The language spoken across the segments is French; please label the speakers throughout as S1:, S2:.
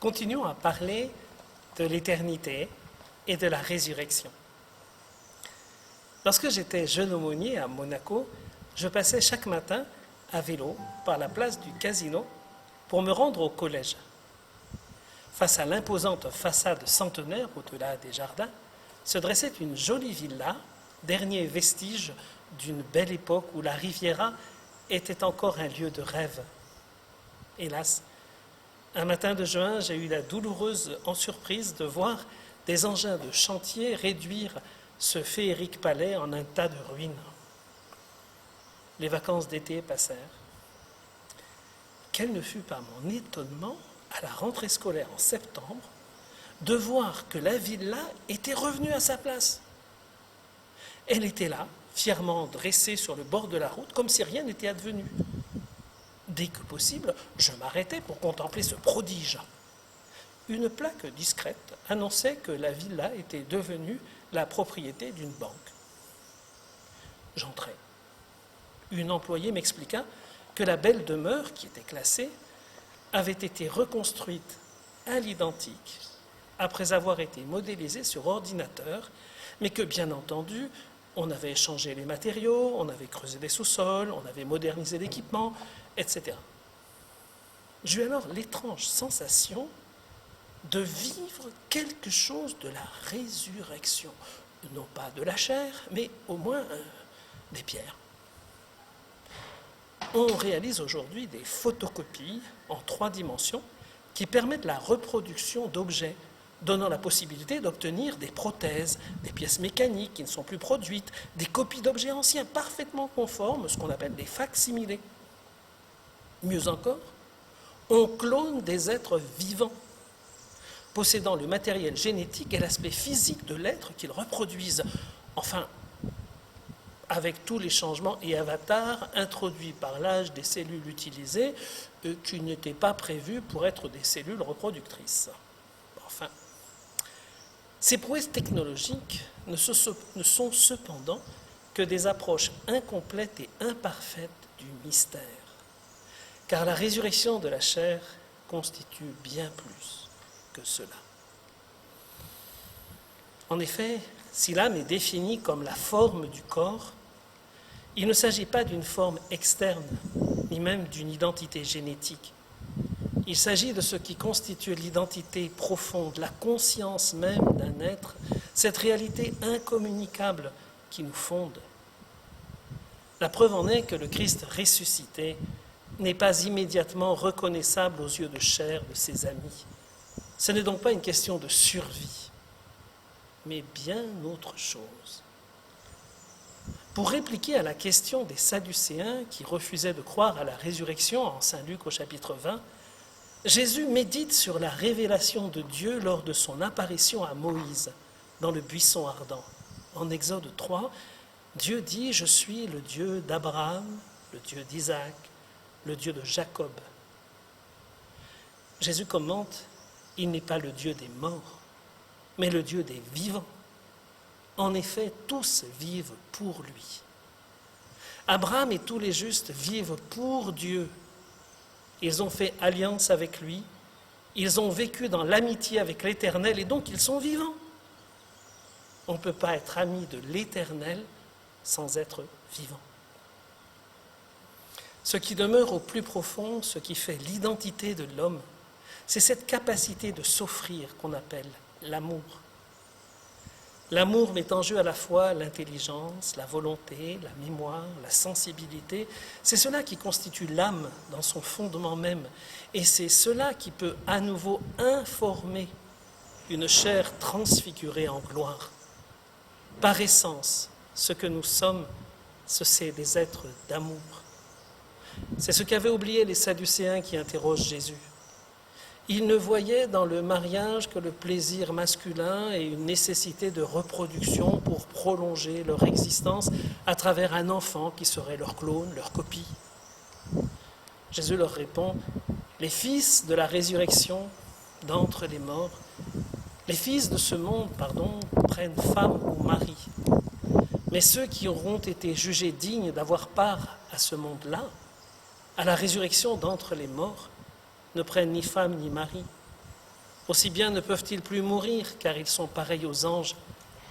S1: Continuons à parler de l'éternité et de la résurrection. Lorsque j'étais jeune aumônier à Monaco, je passais chaque matin à vélo par la place du Casino pour me rendre au collège. Face à l'imposante façade centenaire au-delà des jardins, se dressait une jolie villa, dernier vestige d'une belle époque où la Riviera était encore un lieu de rêve. Hélas, un matin de juin, j'ai eu la douloureuse surprise de voir des engins de chantier réduire ce féerique palais en un tas de ruines. Les vacances d'été passèrent. Quel ne fut pas mon étonnement, à la rentrée scolaire en septembre, de voir que la villa était revenue à sa place. Elle était là, fièrement dressée sur le bord de la route, comme si rien n'était advenu. Dès que possible, je m'arrêtais pour contempler ce prodige. Une plaque discrète annonçait que la villa était devenue la propriété d'une banque. J'entrai. Une employée m'expliqua que la belle demeure, qui était classée, avait été reconstruite à l'identique après avoir été modélisée sur ordinateur, mais que, bien entendu, on avait changé les matériaux, on avait creusé des sous-sols, on avait modernisé l'équipement, etc. J'ai eu alors l'étrange sensation de vivre quelque chose de la résurrection, non pas de la chair, mais au moins des pierres. On réalise aujourd'hui des photocopies en 3 dimensions qui permettent la reproduction d'objets, donnant la possibilité d'obtenir des prothèses, des pièces mécaniques qui ne sont plus produites, des copies d'objets anciens parfaitement conformes, ce qu'on appelle des facsimilés. Mieux encore, on clone des êtres vivants, possédant le matériel génétique et l'aspect physique de l'être qu'ils reproduisent. Enfin, avec tous les changements et avatars introduits par l'âge des cellules utilisées, qui n'étaient pas prévus pour être des cellules reproductrices. Enfin, ces prouesses technologiques ne sont cependant que des approches incomplètes et imparfaites du mystère, car la résurrection de la chair constitue bien plus que cela. En effet, si l'âme est définie comme la forme du corps, il ne s'agit pas d'une forme externe, ni même d'une identité génétique. Il s'agit de ce qui constitue l'identité profonde, la conscience même d'un être, cette réalité incommunicable qui nous fonde. La preuve en est que le Christ ressuscité n'est pas immédiatement reconnaissable aux yeux de chair de ses amis. Ce n'est donc pas une question de survie, mais bien autre chose. Pour répliquer à la question des Sadducéens qui refusaient de croire à la résurrection en Saint Luc au chapitre 20, Jésus médite sur la révélation de Dieu lors de son apparition à Moïse dans le buisson ardent. En Exode 3, Dieu dit « Je suis le Dieu d'Abraham, le Dieu d'Isaac, le Dieu de Jacob ». Jésus commente « Il n'est pas le Dieu des morts, mais le Dieu des vivants. En effet, tous vivent pour lui. Abraham et tous les justes vivent pour Dieu. Ils ont fait alliance avec lui, ils ont vécu dans l'amitié avec l'Éternel et donc ils sont vivants. On ne peut pas être ami de l'Éternel sans être vivant. Ce qui demeure au plus profond, ce qui fait l'identité de l'homme, c'est cette capacité de s'offrir qu'on appelle l'amour. L'amour met en jeu à la fois l'intelligence, la volonté, la mémoire, la sensibilité. C'est cela qui constitue l'âme dans son fondement même. Et c'est cela qui peut à nouveau informer une chair transfigurée en gloire. Par essence, ce que nous sommes, c'est des êtres d'amour. C'est ce qu'avaient oublié les Sadducéens qui interrogent Jésus. Ils ne voyaient dans le mariage que le plaisir masculin et une nécessité de reproduction pour prolonger leur existence à travers un enfant qui serait leur clone, leur copie. Jésus leur répond, les fils de la résurrection d'entre les morts, les fils de ce monde, prennent femme ou mari. Mais ceux qui auront été jugés dignes d'avoir part à ce monde-là, à la résurrection d'entre les morts, ne prennent ni femme ni mari, Aussi bien ne peuvent-ils plus mourir, car ils sont pareils aux anges.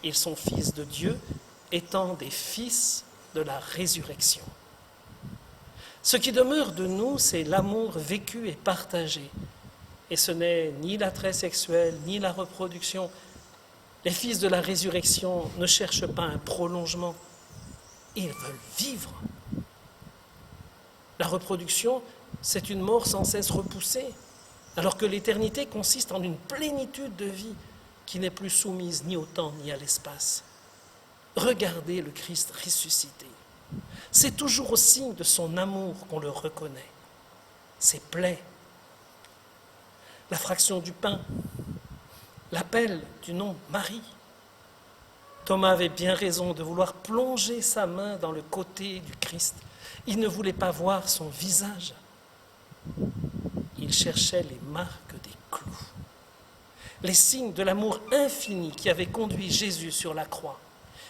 S1: Ils sont fils de Dieu, étant des fils de la résurrection. Ce qui demeure de nous, c'est l'amour vécu et partagé. Et ce n'est ni l'attrait sexuel, ni la reproduction. Les fils de la résurrection ne cherchent pas un prolongement. Ils veulent vivre. La reproduction, c'est une mort sans cesse repoussée, alors que l'éternité consiste en une plénitude de vie qui n'est plus soumise ni au temps ni à l'espace. Regardez le Christ ressuscité. C'est toujours au signe de son amour qu'on le reconnaît. Ses plaies, la fraction du pain, l'appel du nom Marie. Thomas avait bien raison de vouloir plonger sa main dans le côté du Christ. Il ne voulait pas voir son visage. Il cherchait les marques des clous, les signes de l'amour infini qui avait conduit Jésus sur la croix.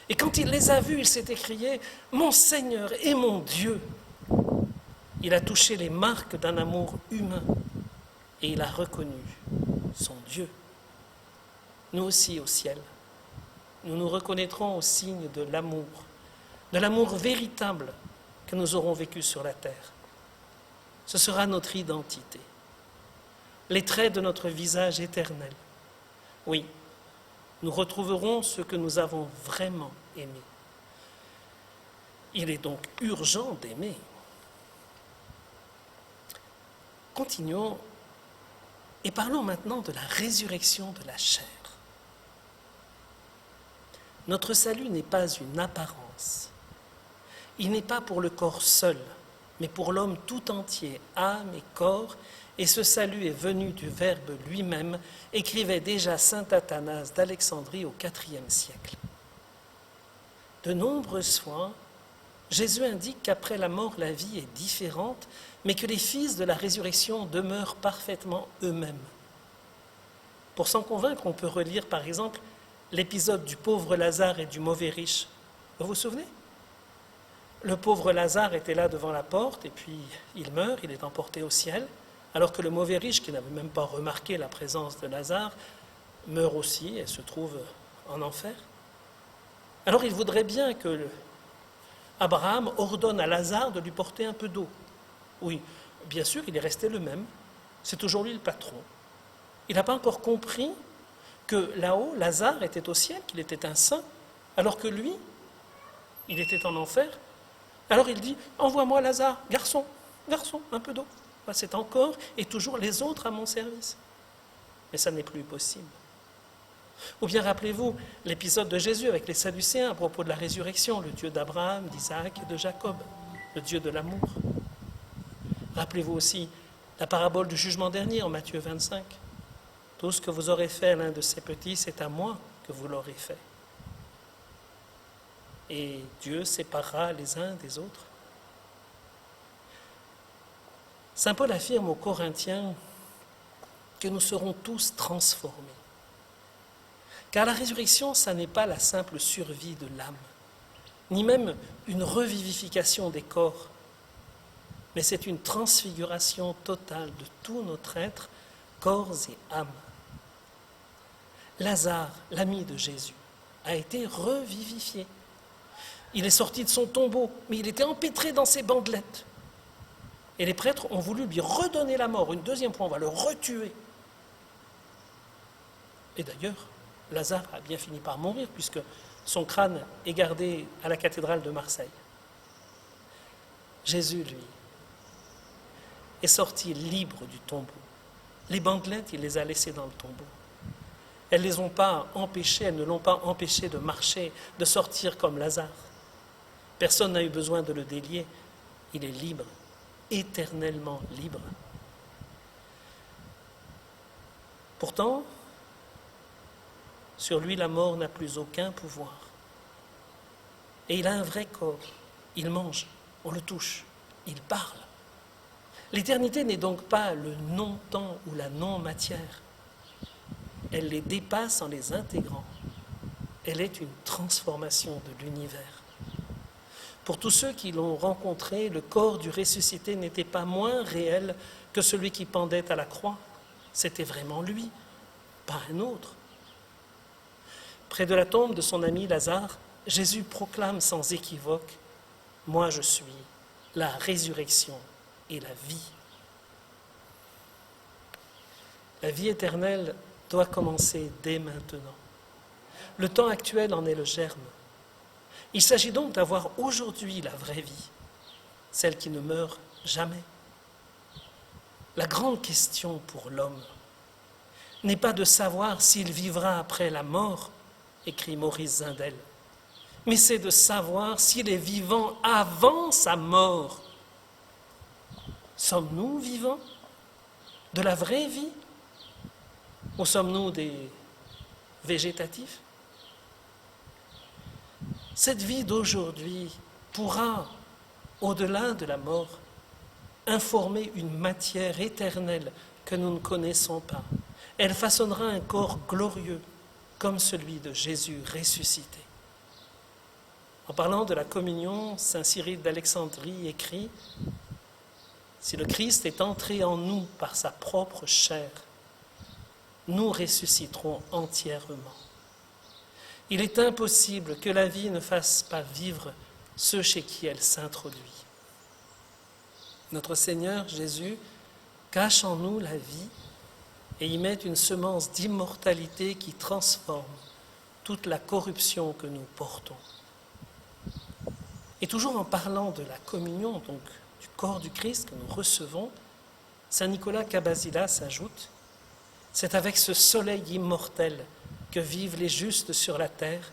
S1: Et quand il les a vus, il s'est écrié « Mon Seigneur et mon Dieu !» Il a touché les marques d'un amour humain et il a reconnu son Dieu. Nous aussi au ciel, nous nous reconnaîtrons au signe de l'amour véritable que nous aurons vécu sur la terre. Ce sera notre identité, les traits de notre visage éternel. Oui, nous retrouverons ce que nous avons vraiment aimé. Il est donc urgent d'aimer. Continuons et parlons maintenant de la résurrection de la chair. Notre salut n'est pas une apparence. Il n'est pas pour le corps seul, mais pour l'homme tout entier, âme et corps, et ce salut est venu du Verbe lui-même, écrivait déjà saint Athanase d'Alexandrie au IVe siècle. De nombreuses fois, Jésus indique qu'après la mort, la vie est différente, mais que les fils de la résurrection demeurent parfaitement eux-mêmes. Pour s'en convaincre, on peut relire par exemple l'épisode du pauvre Lazare et du mauvais riche. Vous vous souvenez ? Le pauvre Lazare était là devant la porte et puis il meurt, il est emporté au ciel, alors que le mauvais riche, qui n'avait même pas remarqué la présence de Lazare, meurt aussi et se trouve en enfer. Alors il voudrait bien que Abraham ordonne à Lazare de lui porter un peu d'eau. Oui, bien sûr, il est resté le même, c'est toujours lui le patron. Il n'a pas encore compris que là-haut, Lazare était au ciel, qu'il était un saint, alors que lui, il était en enfer. Alors il dit, envoie-moi Lazare, garçon, un peu d'eau. C'est encore et toujours les autres à mon service. Mais ça n'est plus possible. Ou bien rappelez-vous l'épisode de Jésus avec les Sadducéens à propos de la résurrection, le Dieu d'Abraham, d'Isaac et de Jacob, le Dieu de l'amour. Rappelez-vous aussi la parabole du jugement dernier en Matthieu 25. Tout ce que vous aurez fait à l'un de ces petits, c'est à moi que vous l'aurez fait. Et Dieu séparera les uns des autres. Saint Paul affirme aux Corinthiens que nous serons tous transformés. Car la résurrection, ça n'est pas la simple survie de l'âme, ni même une revivification des corps, mais c'est une transfiguration totale de tout notre être, corps et âme. Lazare, l'ami de Jésus, a été revivifié. Il est sorti de son tombeau, mais il était empêtré dans ses bandelettes. Et les prêtres ont voulu lui redonner la mort. Une deuxième fois, on va le retuer. Et d'ailleurs, Lazare a bien fini par mourir, puisque son crâne est gardé à la cathédrale de Marseille. Jésus, lui, est sorti libre du tombeau. Les bandelettes, il les a laissées dans le tombeau. Elles ne l'ont pas empêché de marcher, de sortir comme Lazare. Personne n'a eu besoin de le délier. Il est libre, éternellement libre. Pourtant, sur lui, la mort n'a plus aucun pouvoir. Et il a un vrai corps. Il mange, on le touche, il parle. L'éternité n'est donc pas le non-temps ou la non-matière. Elle les dépasse en les intégrant. Elle est une transformation de l'univers. Pour tous ceux qui l'ont rencontré, le corps du ressuscité n'était pas moins réel que celui qui pendait à la croix. C'était vraiment lui, pas un autre. Près de la tombe de son ami Lazare, Jésus proclame sans équivoque « Moi je suis la résurrection et la vie ». La vie éternelle doit commencer dès maintenant. Le temps actuel en est le germe. Il s'agit donc d'avoir aujourd'hui la vraie vie, celle qui ne meurt jamais. La grande question pour l'homme n'est pas de savoir s'il vivra après la mort, écrit Maurice Zindel, mais c'est de savoir s'il est vivant avant sa mort. Sommes-nous vivants de la vraie vie ou sommes-nous des végétatifs? Cette vie d'aujourd'hui pourra, au-delà de la mort, informer une matière éternelle que nous ne connaissons pas. Elle façonnera un corps glorieux comme celui de Jésus ressuscité. En parlant de la communion, saint Cyril d'Alexandrie écrit « Si le Christ est entré en nous par sa propre chair, nous ressusciterons entièrement. Il est impossible que la vie ne fasse pas vivre ceux chez qui elle s'introduit. Notre Seigneur Jésus cache en nous la vie et y met une semence d'immortalité qui transforme toute la corruption que nous portons. Et toujours en parlant de la communion, donc du corps du Christ que nous recevons, saint Nicolas Cabasilas ajoute « C'est avec ce soleil immortel que vivent les justes sur la terre,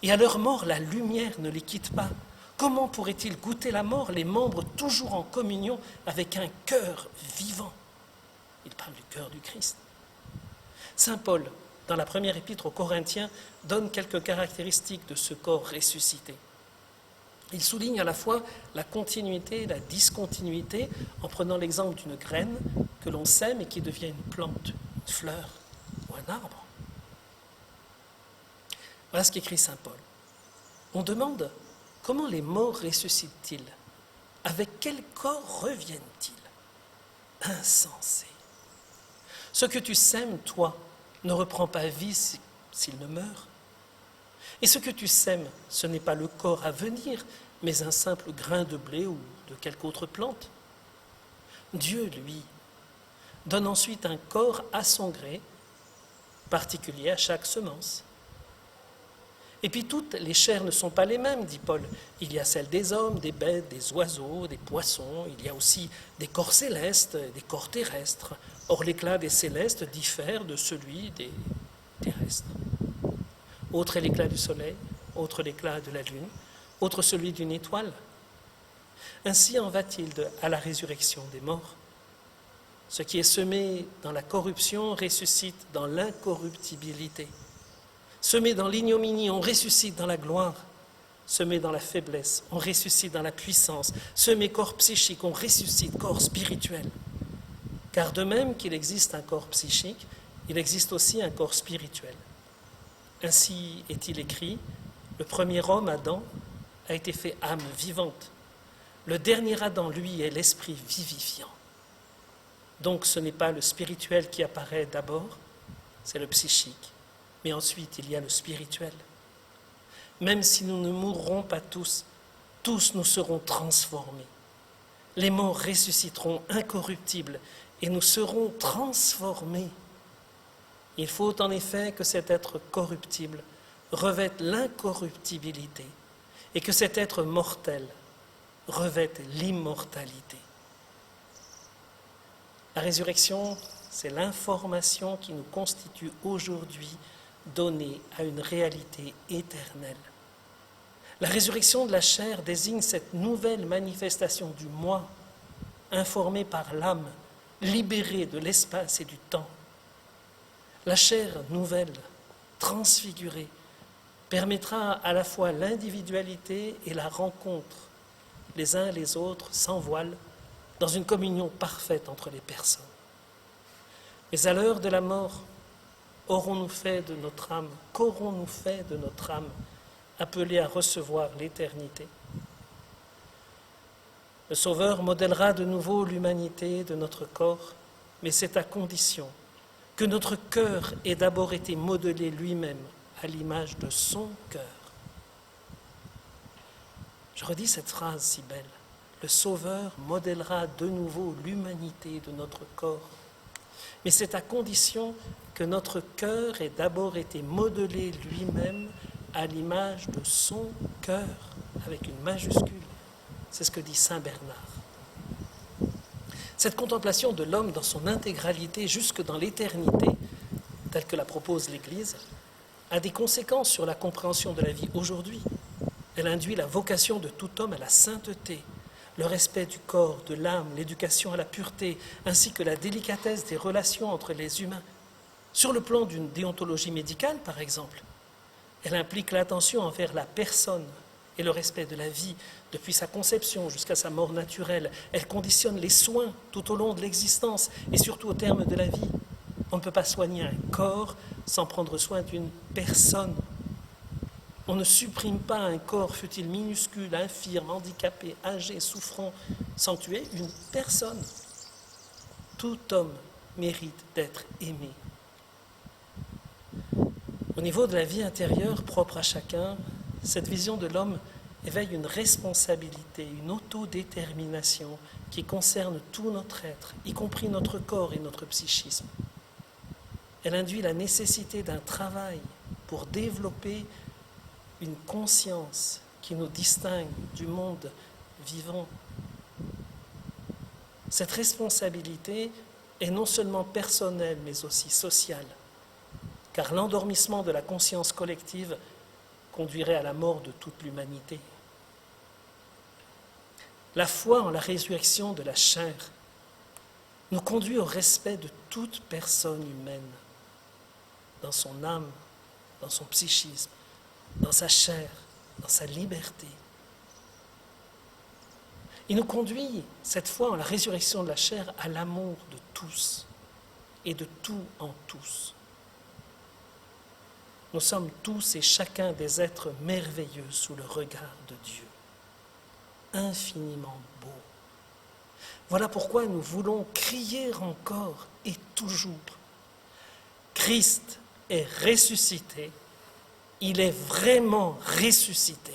S1: et à leur mort la lumière ne les quitte pas. Comment pourraient-ils goûter la mort, les membres toujours en communion avec un cœur vivant ?» Il parle du cœur du Christ. Saint Paul, dans la première épître aux Corinthiens, donne quelques caractéristiques de ce corps ressuscité. Il souligne à la fois la continuité et la discontinuité en prenant l'exemple d'une graine que l'on sème et qui devient une plante, une fleur ou un arbre. Voilà ce qu'écrit saint Paul. On demande comment les morts ressuscitent-ils? Avec quel corps reviennent-ils? Insensé. Ce que tu sèmes, toi, ne reprend pas vie s'il ne meurt. Et ce que tu sèmes, ce n'est pas le corps à venir, mais un simple grain de blé ou de quelque autre plante. Dieu, lui, donne ensuite un corps à son gré, particulier à chaque semence. Et puis toutes les chairs ne sont pas les mêmes, dit Paul. Il y a celles des hommes, des bêtes, des oiseaux, des poissons. Il y a aussi des corps célestes, des corps terrestres. Or l'éclat des célestes diffère de celui des terrestres. Autre est l'éclat du soleil, autre l'éclat de la lune, autre celui d'une étoile. Ainsi en va-t-il à la résurrection des morts. Ce qui est semé dans la corruption ressuscite dans l'incorruptibilité. Semé dans l'ignominie, on ressuscite dans la gloire. Semé dans la faiblesse, on ressuscite dans la puissance. Semé corps psychique, on ressuscite corps spirituel. Car de même qu'il existe un corps psychique, il existe aussi un corps spirituel. Ainsi est-il écrit, le premier homme, Adam, a été fait âme vivante. Le dernier Adam, lui, est l'esprit vivifiant. Donc ce n'est pas le spirituel qui apparaît d'abord, c'est le psychique. Mais ensuite, il y a le spirituel. Même si nous ne mourrons pas tous, tous nous serons transformés. Les morts ressusciteront incorruptibles et nous serons transformés. Il faut en effet que cet être corruptible revête l'incorruptibilité et que cet être mortel revête l'immortalité. La résurrection, c'est l'information qui nous constitue aujourd'hui donnée à une réalité éternelle. La résurrection de la chair désigne cette nouvelle manifestation du moi, informée par l'âme, libérée de l'espace et du temps. La chair nouvelle, transfigurée, permettra à la fois l'individualité et la rencontre, les uns les autres, sans voile, dans une communion parfaite entre les personnes. Mais à l'heure de la mort, aurons-nous fait de notre âme, qu'aurons-nous fait de notre âme, appelée à recevoir l'éternité? Le Sauveur modèlera de nouveau l'humanité de notre corps, mais c'est à condition que notre cœur ait d'abord été modelé lui-même à l'image de son cœur. Je redis cette phrase si belle. Le Sauveur modèlera de nouveau l'humanité de notre corps. Mais c'est à condition que notre cœur ait d'abord été modelé lui-même à l'image de son cœur, avec une majuscule. C'est ce que dit saint Bernard. Cette contemplation de l'homme dans son intégralité jusque dans l'éternité, telle que la propose l'Église, a des conséquences sur la compréhension de la vie aujourd'hui. Elle induit la vocation de tout homme à la sainteté, le respect du corps, de l'âme, l'éducation à la pureté, ainsi que la délicatesse des relations entre les humains. Sur le plan d'une déontologie médicale, par exemple, elle implique l'attention envers la personne et le respect de la vie, depuis sa conception jusqu'à sa mort naturelle. Elle conditionne les soins tout au long de l'existence et surtout au terme de la vie. On ne peut pas soigner un corps sans prendre soin d'une personne. On ne supprime pas un corps, fût-il minuscule, infirme, handicapé, âgé, souffrant, sans tuer une personne. Tout homme mérite d'être aimé. Au niveau de la vie intérieure propre à chacun, cette vision de l'homme éveille une responsabilité, une autodétermination qui concerne tout notre être, y compris notre corps et notre psychisme. Elle induit la nécessité d'un travail pour développer une conscience qui nous distingue du monde vivant. Cette responsabilité est non seulement personnelle, mais aussi sociale, car l'endormissement de la conscience collective conduirait à la mort de toute l'humanité. La foi en la résurrection de la chair nous conduit au respect de toute personne humaine, dans son âme, dans son psychisme, dans sa chair, dans sa liberté. Il nous conduit, cette foi en la résurrection de la chair, à l'amour de tous et de tout en tous. Nous sommes tous et chacun des êtres merveilleux sous le regard de Dieu, infiniment beaux. Voilà pourquoi nous voulons crier encore et toujours. Christ est ressuscité, il est vraiment ressuscité.